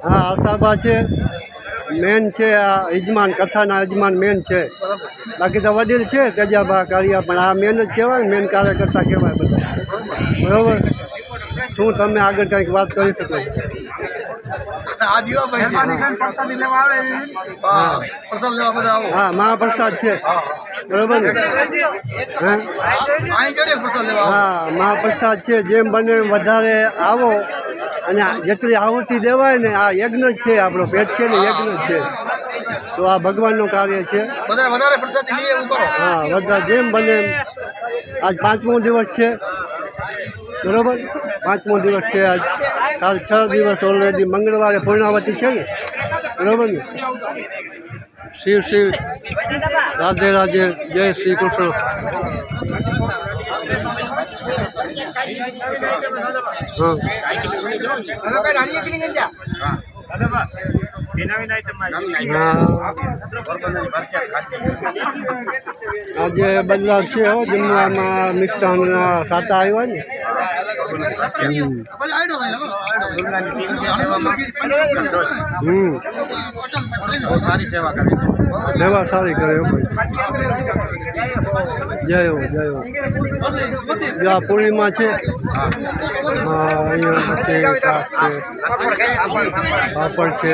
હા આશાબા છે મેન છે, આ યજમાન કથાના યજમાન મેન છે, બાકી તો વડીલ છે તેજાબા કાળિયા, પણ આ મેન જ કહેવાય, મેન કાર્યકર્તા કહેવાય બધા. બરાબર. શું તમે આગળ કંઈક વાત કરી શકો? હા મહાપ્રસાદ છે, બરાબર ને? હા મહાપ્રસાદ છે. જેમ બને એમ વધારે આવો અને જેટલી આહુતિ દેવાય ને, આ યજ્ઞ જ છે, આપણો પેટ છે ને યજ્ઞ જ છે. તો આ ભગવાનનું કાર્ય છે. હા વધારે જેમ બને એમ. આજ 5મો દિવસ છે, બરાબર? 5મો દિવસ છે આજ. કાલ 6 દિવસ ઓલરેડી. મંગળવારે પૂર્ણાવતી છે ને, બરાબર ને? શિવ શિવ, રાધે રાધે, જય શ્રી કૃષ્ણ. આજે બદલાવ છે હો જમવામાં. મિષ્ટાનના સાટા આવ્યા ને. સારી સેવા કરે, સેવા સારી કરે. જય હો જય હો. જ્યાં પૂરીમાં છે, અહીંયા છે, શાક છે, પાપડ છે.